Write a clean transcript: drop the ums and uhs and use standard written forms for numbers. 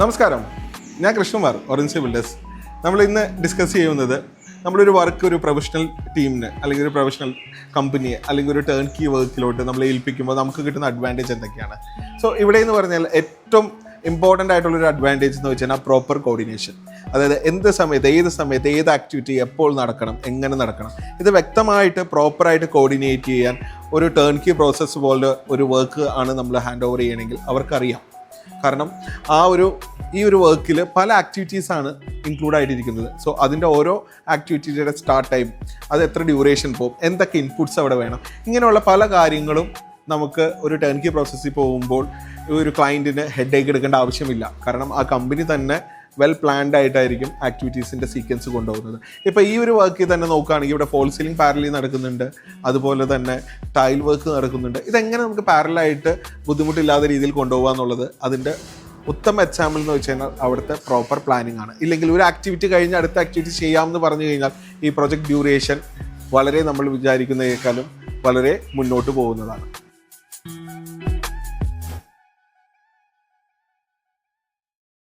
നമസ്കാരം, ഞാൻ Krishnakumar, orange builders. നമ്മൾ ഇന്ന് ഡിസ്കസ് ചെയ്യുന്നത് നമ്മളൊരു വർക്ക് ഒരു പ്രൊഫഷണൽ ടീമിന് അല്ലെങ്കിൽ ഒരു പ്രൊഫഷണൽ കമ്പനിയെ അല്ലെങ്കിൽ ഒരു ടേൺ കീ വർക്കിലോട്ട് നമ്മൾ ഏൽപ്പിക്കുമ്പോൾ നമുക്ക് കിട്ടുന്ന അഡ്വാൻറ്റേജ് എന്തൊക്കെയാണ്. സോ ഇവിടെ എന്ന് പറഞ്ഞാൽ ഏറ്റവും ഇമ്പോർട്ടൻ്റ് ആയിട്ടുള്ളൊരു അഡ്വാൻറ്റേജ് എന്ന് വെച്ചാൽ പ്രോപ്പർ കോർഡിനേഷൻ. അതായത് ഏത് സമയത്ത് ഏത് ആക്ടിവിറ്റി എപ്പോൾ നടക്കണം, എങ്ങനെ നടക്കണം, ഇത് വ്യക്തമായിട്ട് പ്രോപ്പറായിട്ട് കോർഡിനേറ്റ് ചെയ്യാൻ ഒരു ടേൺ കീ പ്രോസസ്സ് പോലെ ഒരു വർക്ക് ആണ് നമ്മൾ ഹാൻഡ് ഓവർ ചെയ്യണമെങ്കിൽ അവർക്കറിയാം. കാരണം ഈ ഒരു വർക്കിൽ പല ആക്ടിവിറ്റീസാണ് ഇൻക്ലൂഡ് ആയിട്ടിരിക്കുന്നത്. സോ അതിൻ്റെ ഓരോ ആക്ടിവിറ്റിയുടെ സ്റ്റാർട്ട് ടൈം, അത് എത്ര ഡ്യൂറേഷൻ പോകും, എന്തൊക്കെ ഇൻപുട്സ് അവിടെ വേണം, ഇങ്ങനെയുള്ള പല കാര്യങ്ങളും നമുക്ക് ഒരു ടേൺ കീ പ്രോസസ്സിൽ പോകുമ്പോൾ ഒരു ക്ലയൻറ്റിന് ഹെഡേക്ക് എടുക്കേണ്ട ആവശ്യമില്ല. കാരണം ആ കമ്പനി തന്നെ വെൽ പ്ലാൻഡ് ആയിട്ടായിരിക്കും ആക്ടിവിറ്റീസിൻ്റെ സീക്വൻസ് കൊണ്ടുപോകുന്നത്. ഇപ്പോൾ ഈ ഒരു വർക്കിൽ തന്നെ നോക്കുകയാണെങ്കിൽ ഇവിടെ ഫോൾ സീലിംഗ് പാരലി നടക്കുന്നുണ്ട്, അതുപോലെ തന്നെ ടൈൽ വർക്ക് നടക്കുന്നുണ്ട്. ഇതെങ്ങനെ നമുക്ക് പാരലായിട്ട് ബുദ്ധിമുട്ടില്ലാത്ത രീതിയിൽ കൊണ്ടുപോകുക എന്നുള്ളത് അതിൻ്റെ ഉത്തമ എക്സാമ്പിൾ എന്ന് വെച്ച് കഴിഞ്ഞാൽ അവിടുത്തെ പ്രോപ്പർ പ്ലാനിങ് ആണ്. ഇല്ലെങ്കിൽ ഒരു ആക്ടിവിറ്റി കഴിഞ്ഞ് അടുത്ത ആക്ടിവിറ്റി ചെയ്യാമെന്ന് പറഞ്ഞു കഴിഞ്ഞാൽ ഈ പ്രൊജക്ട് ഡ്യൂറേഷൻ വളരെ നമ്മൾ വിചാരിക്കുന്നതിനേക്കാളും വളരെ മുന്നോട്ട് പോകുന്നതാണ്.